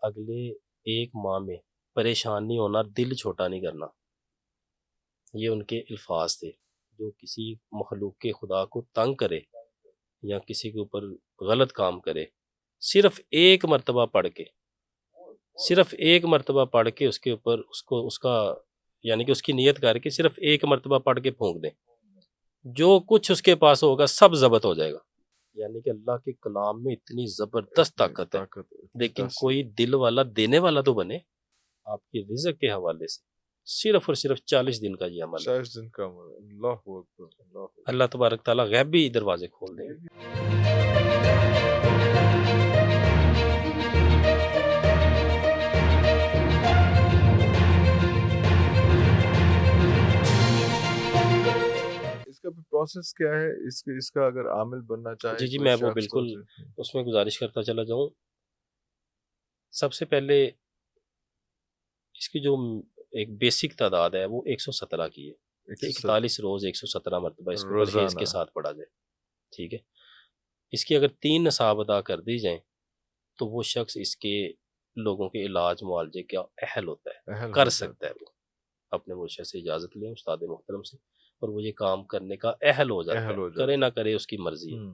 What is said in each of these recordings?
اگلے ایک ماہ میں پریشان نہیں ہونا، دل چھوٹا نہیں کرنا. یہ ان کے الفاظ تھے. جو کسی مخلوق کے خدا کو تنگ کرے یا کسی کے اوپر غلط کام کرے، صرف ایک مرتبہ پڑھ کے، صرف ایک مرتبہ پڑھ کے اس کے اوپر اس کا یعنی کہ اس کی نیت کر کے صرف ایک مرتبہ پڑھ کے پھونک دیں، جو کچھ اس کے پاس ہوگا سب ضبط ہو جائے گا. یعنی کہ اللہ کے کلام میں اتنی زبردست طاقت ہے، لیکن کوئی دل والا دینے والا تو بنے. آپ کی رزق کے حوالے سے صرف اور صرف 40 دن کا یہ عمل ہے. 40 دن کا عمل. اللہ اکبر. اللہ تبارک تعالیٰ غیبی دروازے کھول دیں گے. اس کا پروسیس کیا ہے؟ اس کا اگر عامل بننا چاہے جی کوئی میں وہ شخص بالکل اس میں گزارش کرتا چلا جاؤں. سب سے پہلے اس کی جو ایک بیسک تعداد ہے وہ 117 کی ہے. 41 روز 117 مرتبہ اس کو پرہیز کے ساتھ پڑھا جائے. ٹھیک ہے. اس کی اگر 3 نصاب ادا کر دی جائیں تو وہ شخص اس کے لوگوں کے علاج معالجے کا اہل ہوتا ہے، کر سکتا ہے. وہ اپنے مرشد سے اجازت لیں، استاد محترم سے، اور وہ یہ کام کرنے کا اہل ہو جاتا ہے. کرے نہ کرے اس کی مرضی ہے.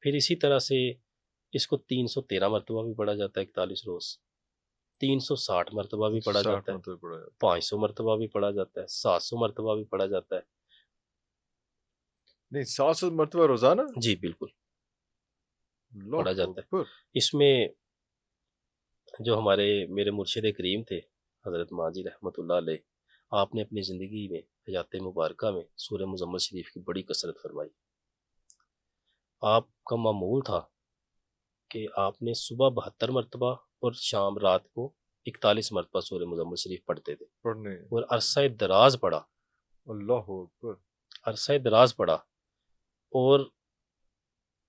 پھر اسی طرح سے اس کو 313 مرتبہ بھی پڑھا جاتا ہے 41 روز، 360 مرتبہ بھی پڑھا جاتا ہے، 500 مرتبہ بھی پڑھا جاتا ہے، 700 مرتبہ بھی پڑھا جاتا ہے. نہیں 700 مرتبہ روزانہ؟ جی بالکل پڑھا جاتا ہے. اس میں جو میرے مرشد کریم تھے حضرت ماجی رحمۃ اللہ علیہ، آپ نے اپنی زندگی میں حیات مبارکہ میں سورہ مزمل شریف کی بڑی کثرت فرمائی. آپ کا معمول تھا کہ آپ نے صبح 72 مرتبہ اور شام رات کو 41 مرتبہ سورہ مزمل شریف پڑھتے تھے اور عرصہ دراز پڑھا. اللہ اکبر. عرصہ دراز پڑھا. اور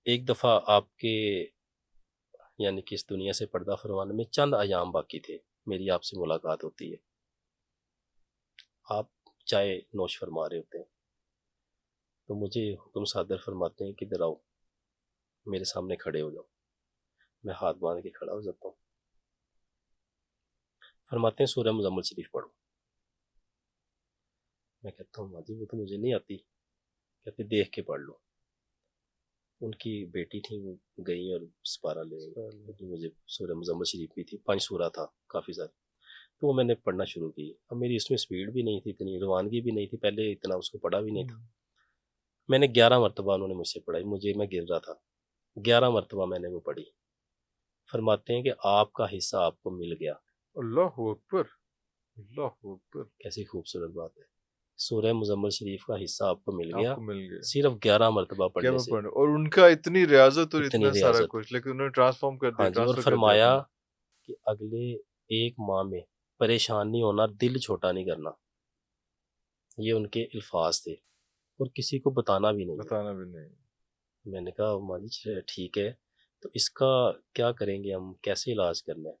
ایک دفعہ آپ کے یعنی کہ اس دنیا سے پردہ فرمانے میں چند ایام باقی تھے، میری آپ سے ملاقات ہوتی ہے. آپ چائے نوش فرما رہے ہوتے ہیں تو مجھے حکم صادر فرماتے ہیں کہ ادھر آؤ، میرے سامنے کھڑے ہو جاؤ. میں ہاتھ باندھ کے کھڑا ہو جاتا ہوں. فرماتے ہیں سورہ مزمل شریف پڑھو. میں کہتا ہوں ماجی وہ تو مجھے نہیں آتی. کہتے دیکھ کے پڑھ لو. ان کی بیٹی تھی، وہ گئی اور سپارہ لے گئی. مجھے سورہ مزمل شریف بھی تھی، 5 سورہ تھا کافی زیادہ، تو وہ میں نے پڑھنا شروع کی. اب میری اس میں سپیڈ بھی نہیں تھی، اتنی روانگی بھی نہیں تھی، پہلے اتنا اس کو پڑھا بھی نہیں تھا. میں نے 11 مرتبہ انہوں نے مجھ سے پڑھائی. میں گر رہا تھا. 11 مرتبہ میں نے وہ پڑھی. فرماتے ہیں کہ آپ کا حصہ آپ کو مل گیا. اللہ اکبر. اللہ اکبر. کیسی خوبصورت بات ہے. سورہ مزمل شریف کا حصہ آپ کو مل گیا صرف 11 مرتبہ پڑھنے سے. اور ان کا اتنی ریاضت اور اتنا سارا کچھ، لیکن انہوں نے ٹرانسفارم کر دیا. ہاں جی. اور فرمایا کہ اگلے ایک ماہ میں پریشان نہیں ہونا، دل چھوٹا نہیں کرنا. یہ ان کے الفاظ تھے اور کسی کو بتانا بھی نہیں. میں نے کہا ماجی ٹھیک ہے، تو اس کا کیا کریں گے ہم، کیسے علاج کرنا ہے؟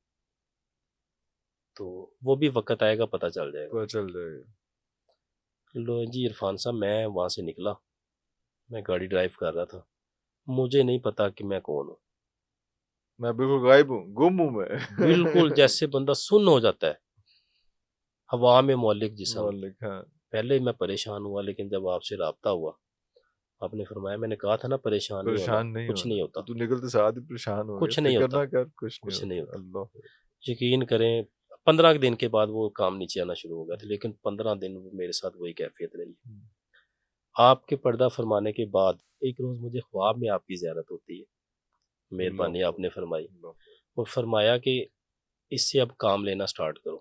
تو وہ بھی وقت آئے گا پتہ چل جائے گا. لو جی عرفان صاحب، میں وہاں سے نکلا، میں گاڑی ڈرائیو کر رہا تھا. مجھے نہیں پتا کہ میں کون ہوں. میں بالکل غائب ہوں، گم ہوں میں. بالکل جیسے بندہ سن ہو جاتا ہے، ہوا میں معلق جسم. پہلے میں پریشان ہوا، لیکن جب آپ سے رابطہ ہوا، آپ نے فرمایا، میں نے کہا تھا نا پریشان نہیں کچھ نہیں ہوتا. تو نکلتے ساتھ ہی پریشان ہو، کچھ نہیں ہوتا، کچھ نہیں ہوتا. اللہ یقین کریں 15 دن کے بعد وہ کام نیچے آنا شروع ہو گیا تھا، لیکن 15 دن میرے ساتھ وہی کیفیت رہی. آپ کے پردہ فرمانے کے بعد ایک روز مجھے خواب میں آپ کی زیارت ہوتی ہے. مہربانی آپ نے فرمائی اور فرمایا کہ اس سے اب کام لینا سٹارٹ کرو.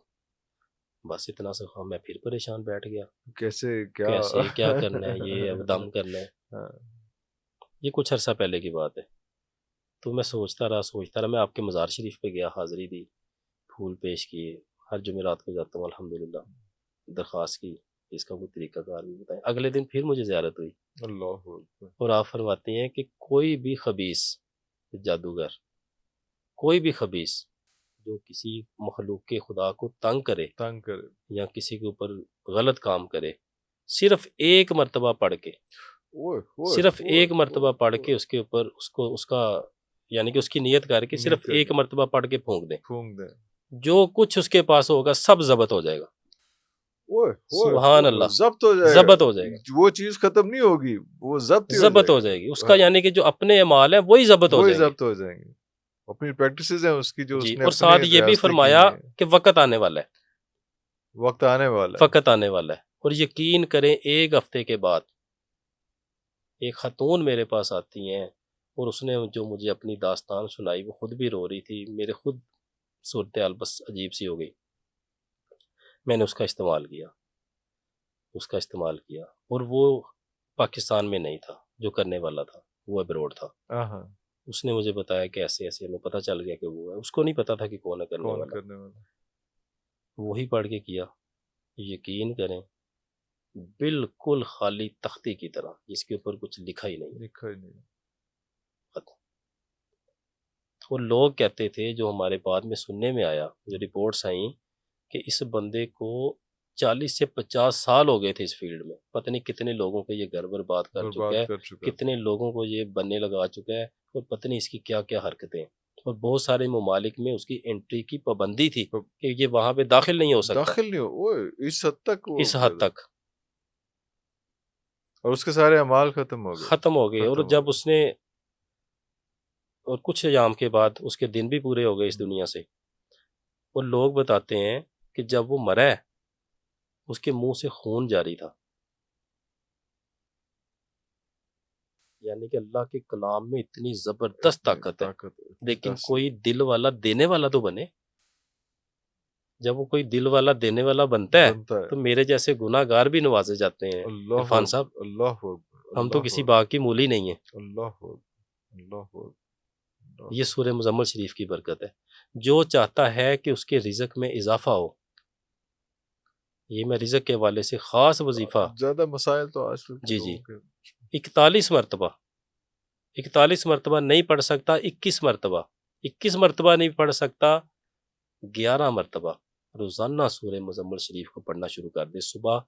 بس اتنا سا خواب. میں پھر پریشان بیٹھ گیا، کیسے کیا کرنا ہے، یہ اب دم کرنا ہے. یہ کچھ عرصہ پہلے کی بات ہے. تو میں سوچتا رہا. میں آپ کے مزار شریف پہ گیا، حاضری دی، پھول پیش کیے. ہر جمعرات کو جاتا ہوں الحمدللہ. درخواست کی اس کا کوئی طریقہ کار بھی بتائیں. اگلے دن پھر مجھے زیارت ہوئی. اللہ. اور آپ فرماتے ہیں کہ کوئی بھی خبیث جادوگر، کوئی بھی خبیث جو کسی مخلوق کے خدا کو تنگ کرے یا کسی کے اوپر غلط کام کرے، صرف ایک مرتبہ پڑھ کے، صرف ایک مرتبہ پڑھ کے اس کے اوپر اس کا یعنی کہ اس کی نیت کر کے نیت صرف کر ایک کے مرتبہ پڑھ کے پھونک دیں، پھونک دیں. جو کچھ اس کے پاس ہوگا سب ضبط ہو جائے گا. اوئے سبحان اللہ، ضبط ہو جائے ضبط گا. ہو جائے گا، وہ چیز ختم نہیں ہوگی، وہ ضبط ہی ہو ضبط جائے ہو گا. جائے گی اس کا، یعنی کہ جو اپنے اعمال ہیں وہی ضبط ہو وہی جائیں گے. ضبط ہو جائیں گے. اپنی پریکٹسز ہیں اس کی جو جی، اس نے اور اپنے ساتھ یہ بھی ریاستی فرمایا کی ہیں. کہ وقت آنے والا ہے، وقت آنے والا ہے. وقت آنے والا ہے. اور یقین کریں 1 ہفتے کے بعد ایک خاتون میرے پاس آتی ہیں، اور اس نے جو مجھے اپنی داستان سنائی وہ خود بھی رو رہی تھی، میرے خود صورتحال بس عجیب سی ہو گئی. میں نے اس کا استعمال کیا، اور وہ پاکستان میں نہیں تھا جو کرنے والا تھا، وہ ابروڈ تھا. ہاں، اس نے مجھے بتایا کہ ایسے ایسے، ہمیں پتہ چل گیا کہ وہ ہے. اس کو نہیں پتا تھا کہ کون ہے کرنے کون والا. کرنے والا. وہی پڑھ کے کیا. یقین کریں بالکل خالی تختی کی طرح، جس کے اوپر کچھ لکھا ہی نہیں. لکھا ہی نہیں. وہ لوگ کہتے تھے، جو ہمارے بعد میں سننے میں آیا، جو رپورٹس آئیں، کہ اس بندے کو 40 سے 50 سال ہو گئے تھے اس فیلڈ میں، پتہ نہیں کتنے لوگوں کے یہ گھر برباد کر چکا ہے، کر چکا. کتنے لوگوں کو یہ بننے لگا چکا ہے، اور پتہ نہیں اس کی کیا کیا حرکتیں. اور بہت سارے ممالک میں اس کی انٹری کی پابندی تھی کہ یہ وہاں پہ داخل نہیں ہو سکتا. داخل نہیں ہو. اوئے اس حد تک وہ اس حد تک اور اس کے سارے اعمال ختم ہو گئے. ختم ہو گئے. اور جب اس نے، اور کچھ ایام کے بعد اس کے دن بھی پورے ہو گئے اس دنیا سے. اور لوگ بتاتے ہیں کہ جب وہ مرا ہے اس کے منہ سے خون جاری تھا. یعنی کہ اللہ کے کلام میں اتنی زبردست طاقت ہے. لیکن کوئی دل والا دینے والا تو بنے. جب وہ کوئی دل والا دینے والا بنتا ہے تو میرے جیسے گناہ گار بھی نوازے جاتے ہیں. عرفان صاحب، اللہ ہم تو کسی باغ کی مولی نہیں ہیں. اللہ یہ سورہ مزمل شریف کی برکت ہے. جو چاہتا ہے کہ اس کے رزق میں اضافہ ہو، یہ میں رزق کے حوالے سے خاص وظیفہ، زیادہ مسائل تو آج جی 41 مرتبہ نہیں پڑھ سکتا، 21 مرتبہ نہیں پڑھ سکتا، 11 مرتبہ روزانہ سورہ مزمل شریف کو پڑھنا شروع کر دے. صبح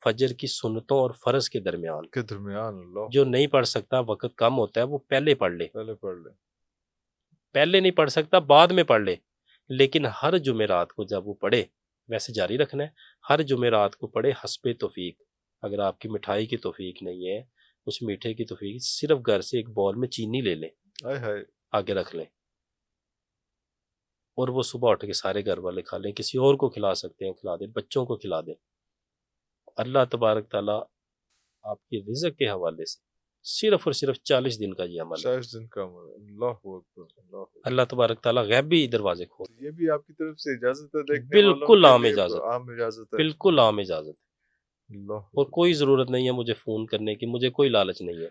فجر کی سنتوں اور فرض کے درمیان. اللہ جو نہیں پڑھ سکتا، وقت کم ہوتا ہے، وہ پہلے پڑھ لے. پہلے نہیں پڑھ سکتا بعد میں پڑھ لے. لیکن ہر جمعرات کو جب وہ پڑھے، ویسے جاری رکھنا ہے، ہر جمعرات کو پڑھے حسب توفیق. اگر آپ کی مٹھائی کی توفیق نہیں ہے، اس میٹھے کی توفیق، صرف گھر سے ایک بول میں چینی لے لیں، آگے رکھ لیں، اور وہ صبح اٹھ کے سارے گھر والے کھا لیں. کسی اور کو کھلا سکتے ہیں، کھلا دیں، بچوں کو کھلا دیں. اللہ تبارک تعالیٰ آپ کی رزق کے حوالے سے صرف اور صرف 40 دن کا یہ عمل ہے. 40 دن کا عمل. اللہ اکبر. اللہ تبارک تعالیٰ غیبی دروازے کھول. یہ بھی آپ کی طرف سے اجازت ہے دیکھنے والوں بالکل عام کے لیے؟ اجازت، عام اجازت ہے. بالکل عام اجازت. اللہ. اور کوئی ضرورت نہیں ہے مجھے فون کرنے کی، مجھے کوئی لالچ نہیں ہے.